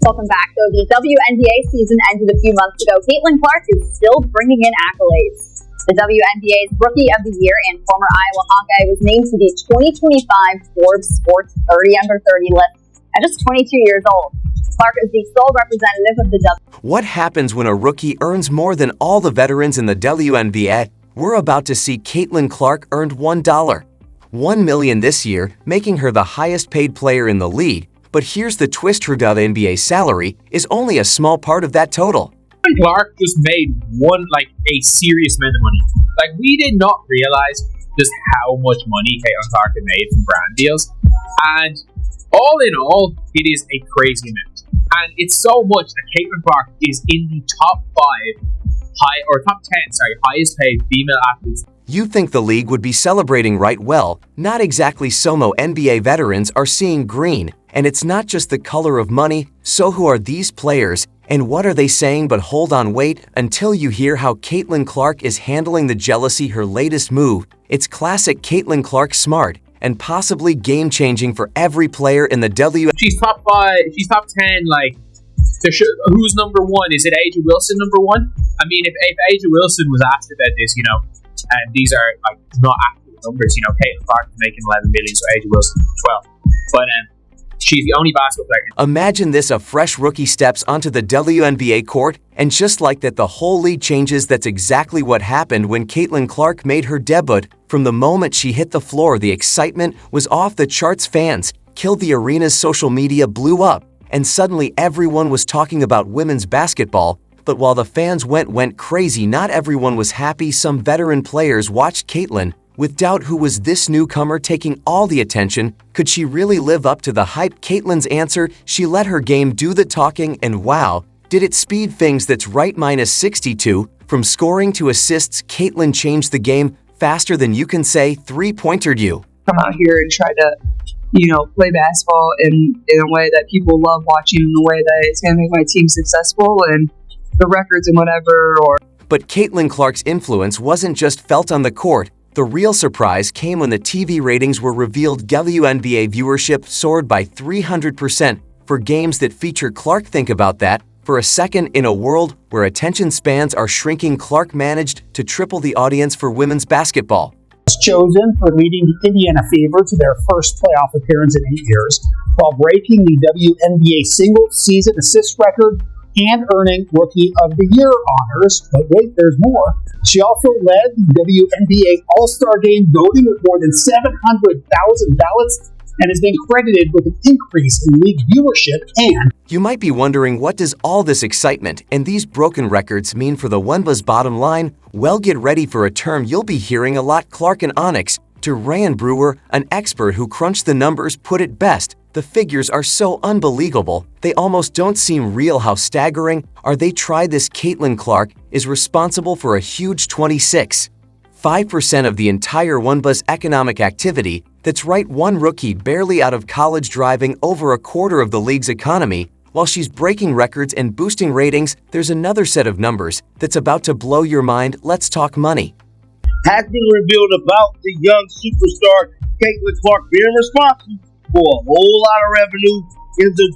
Welcome back. So the WNBA season ended a few months ago. Caitlin Clark is still bringing in accolades. The WNBA's Rookie of the Year and former Iowa Hawkeye was named to the 2025 Forbes Sports 30 Under 30 list at just 22 years old. Clark is the sole representative of the What happens when a rookie earns more than all the veterans in the WNBA? We're about to see Caitlin Clark earned $1 million this year, making her the highest paid player in the league. But here's the twist: her WNBA salary is only a small part of that total. Clark just made a serious amount of money. We did not realize just how much money Caitlin Clark had made from brand deals. And all in all, it is a crazy amount. And it's so much that Caitlin Clark is in the top 10 highest paid female athletes. You think the league would be celebrating, right? Well, not exactly. SOMO NBA veterans are seeing green. And it's not just the color of money. So who are these players? And what are they saying? But hold on, wait until you hear how Caitlin Clark is handling the jealousy. Her latest move, it's classic Caitlin Clark, smart and possibly game-changing for every player in the She's top 5, she's top 10, who's number one? Is it Aja Wilson number one? I mean, if Aja Wilson was asked about this, and these are not accurate numbers, Caitlin Clark is making 11 million, so Aja Wilson 12. But she's the only basketball player. Imagine this: a fresh rookie steps onto the WNBA court, and just like that, the whole league changes. That's exactly what happened when Caitlin Clark made her debut. From the moment she hit the floor, the excitement was off the charts. Fans killed the arenas, social media blew up, and suddenly everyone was talking about women's basketball. But while the fans went crazy, not everyone was happy. Some veteran players watched Caitlin with doubt. Who was this newcomer taking all the attention? Could she really live up to the hype? Caitlin's answer: she let her game do the talking, and wow, did it speed things. That's right, -62. From scoring to assists, Caitlin changed the game faster than you can say. Three-pointer you. Come out here and try to, play basketball in a way that people love watching, in a way that it's going to make my team successful and the records and whatever. But Caitlin Clark's influence wasn't just felt on the court. The real surprise came when the TV ratings were revealed. WNBA viewership soared by 300% for games that feature Clark. Think about that for a second. In a world where attention spans are shrinking, Clark managed to triple the audience for women's basketball. Chosen for leading the Indiana Fever to their first playoff appearance in 8 years, while breaking the WNBA single-season assist record and earning Rookie of the Year honors. But wait, there's more. She also led the WNBA All-Star Game voting with more than 700,000 ballots and has been credited with an increase in league viewership. And you might be wondering, what does all this excitement and these broken records mean for the WNBA's bottom line? Well, get ready for a term you'll be hearing a lot: Clark and Onyx. To Ryan Brewer, an expert who crunched the numbers, put it best: the figures are so unbelievable, they almost don't seem real. How staggering are they? Try this: Caitlin Clark is responsible for a huge 26.5% of the entire WNBA's economic activity. That's right, one rookie barely out of college driving over a quarter of the league's economy. While she's breaking records and boosting ratings, there's another set of numbers that's about to blow your mind. Let's talk money. Has been revealed about the young superstar Caitlin Clark being responsible for a whole lot of revenue in the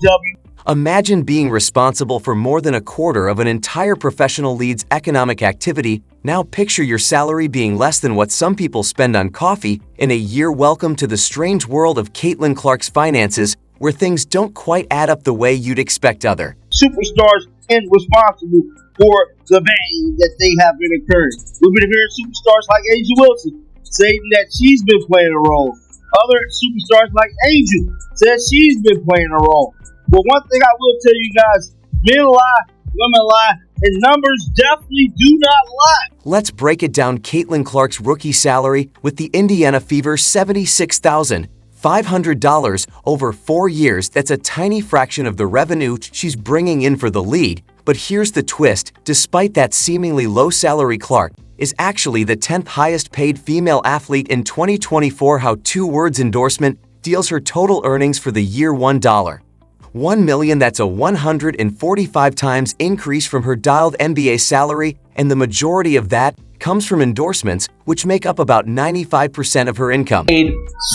Imagine being responsible for more than a quarter of an entire professional league's economic activity. Now picture your salary being less than what some people spend on coffee in a year. Welcome to the strange world of Caitlin Clark's finances, where things don't quite add up the way you'd expect. Other superstars and responsible for the bang that they have been incurring. We've been hearing superstars like Aja Wilson saying that she's been playing a role. Other superstars like Angel said she's been playing a role. But one thing I will tell you guys: men lie, women lie, and numbers definitely do not lie. Let's break it down. Caitlin Clark's rookie salary with the Indiana Fever, $76,500 over 4 years. That's a tiny fraction of the revenue she's bringing in for the league. But here's the twist: despite that seemingly low salary, Clark is actually the 10th highest paid female athlete in 2024. How? 2 words: endorsement deals. Her total earnings for the year $1 million. That's a 145 times increase from her dialed NBA salary, and the majority of that comes from endorsements, which make up about 95% of her income. Made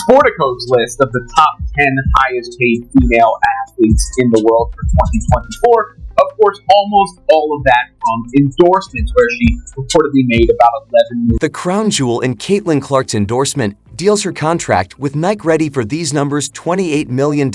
Sportico's list of the top 10 highest paid female athletes in the world for 2024. Of course, almost all of that from endorsements, where she reportedly made about 11 million. The crown jewel in Caitlin Clark's endorsement deals her contract with Nike. Ready for these numbers: $28 million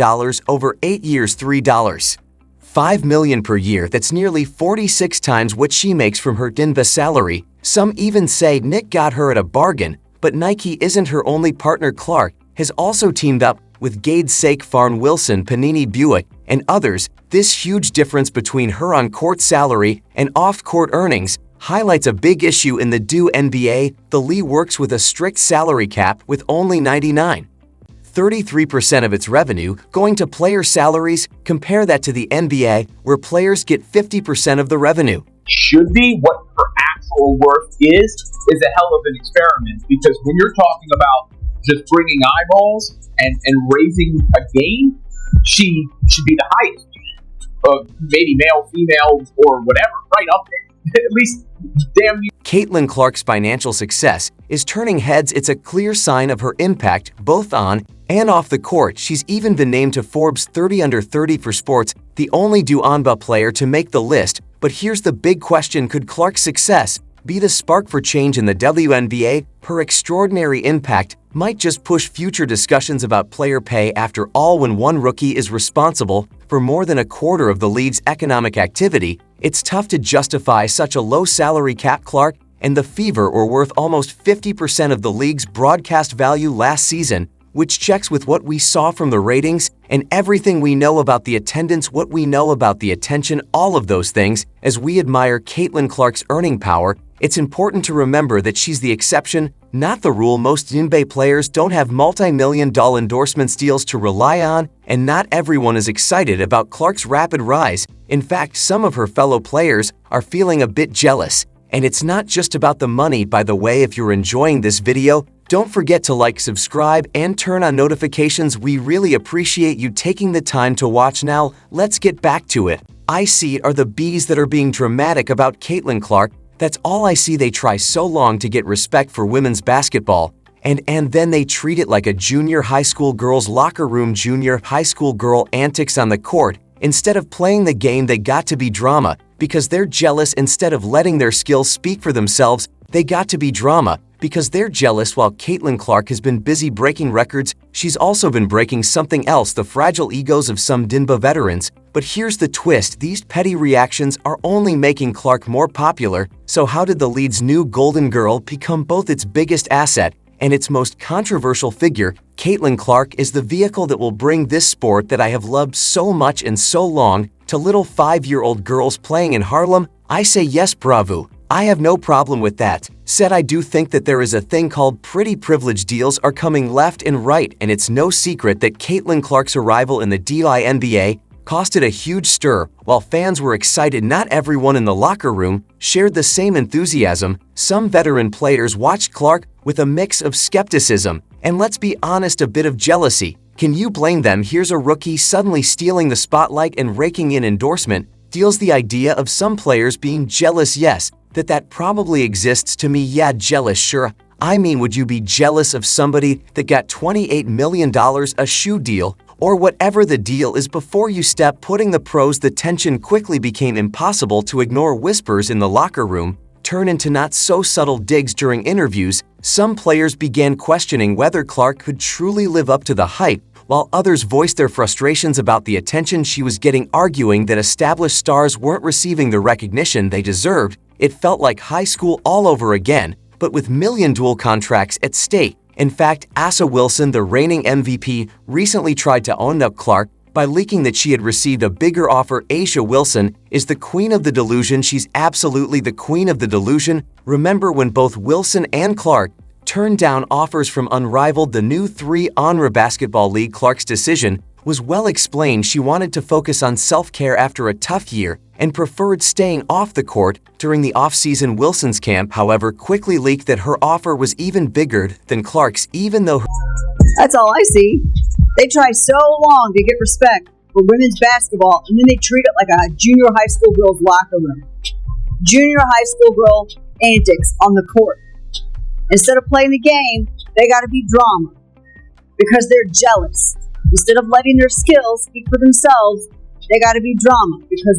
over 8 years, $5 million per year. That's nearly 46 times what she makes from her Dinva salary. Some even say Nick got her at a bargain, but Nike isn't her only partner. Clark has also teamed up with Gade Sake, Farn Wilson, Panini Buick, and others. This huge difference between her on-court salary and off-court earnings highlights a big issue in the WNBA. The league works with a strict salary cap with only 33% of its revenue going to player salaries. Compare that to the NBA, where players get 50% of the revenue. Should be what her actual worth is a hell of an experiment, because when you're talking about just bringing eyeballs and raising a game, she should be the highest. Maybe male, female, or whatever, right up there. At least, damn you. Caitlin Clark's financial success is turning heads. It's a clear sign of her impact both on and off the court. She's even been named to Forbes 30 Under 30 for sports, the only WNBA player to make the list. But here's the big question: could Clark's success be the spark for change in the WNBA? Her extraordinary impact might just push future discussions about player pay. After all, when one rookie is responsible for more than a quarter of the league's economic activity, it's tough to justify such a low salary cap. Clark and the Fever were worth almost 50% of the league's broadcast value last season, which checks with what we saw from the ratings and everything we know about the attendance, what we know about the attention, all of those things. As we admire Caitlin Clark's earning power, it's important to remember that she's the exception, not the rule. Most WNBA players don't have multi-million-dollar endorsement deals to rely on, and not everyone is excited about Clark's rapid rise. In fact, some of her fellow players are feeling a bit jealous. And it's not just about the money. By the way, if you're enjoying this video, don't forget to like, subscribe, and turn on notifications. We really appreciate you taking the time to watch. Now, let's get back to it. I see it are the bees that are being dramatic about Caitlin Clark. That's all I see. They try so long to get respect for women's basketball, and then they treat it like a junior high school girl's locker room. Junior high school girl antics on the court. Instead of playing the game, they got to be drama because they're jealous. Instead of letting their skills speak for themselves, they got to be drama because they're jealous. While Caitlin Clark has been busy breaking records, she's also been breaking something else: the fragile egos of some WNBA veterans. But here's the twist: these petty reactions are only making Clark more popular. So how did the league's new golden girl become both its biggest asset and its most controversial figure? Caitlin Clark is the vehicle that will bring this sport that I have loved so much and so long to little 5-year-old girls playing in Harlem. I say yes, bravo. I have no problem with that. Said I do think that there is a thing called pretty privilege. Deals are coming left and right, and it's no secret that Caitlin Clark's arrival in the WNBA costed a huge stir. While fans were excited, not everyone in the locker room shared the same enthusiasm. Some veteran players watched Clark with a mix of skepticism and, let's be honest, a bit of jealousy. Can you blame them? Here's a rookie suddenly stealing the spotlight and raking in endorsement deals. The idea of some players being jealous, yes, that probably exists to me. Yeah, jealous, sure. I mean, would you be jealous of somebody that got $28 million a shoe deal or whatever the deal is before you step putting the pros? The tension quickly became impossible to ignore. Whispers in the locker room turn into not so subtle digs during interviews. Some players began questioning whether Clark could truly live up to the hype, while others voiced their frustrations about the attention she was getting, arguing that established stars weren't receiving the recognition they deserved. It felt like high school all over again, but with million-dollar contracts at stake. In fact, Asa Wilson, the reigning MVP, recently tried to own up Clark by leaking that she had received a bigger offer. Asa Wilson is the queen of the delusion. She's absolutely the queen of the delusion. Remember when both Wilson and Clark turned down offers from Unrivaled, the new 3-on basketball league? Clark's decision was well explained. She wanted to focus on self-care after a tough year and preferred staying off the court during the off-season. Wilson's camp, however, quickly leaked that her offer was even bigger than Clark's, even though That's all I see. They try so long to get respect for women's basketball, and then they treat it like a junior high school girl's locker room. Junior high school girl antics on the court. Instead of playing the game, they got to be drama because they're jealous. Instead of letting their skills speak for themselves, they got to be drama because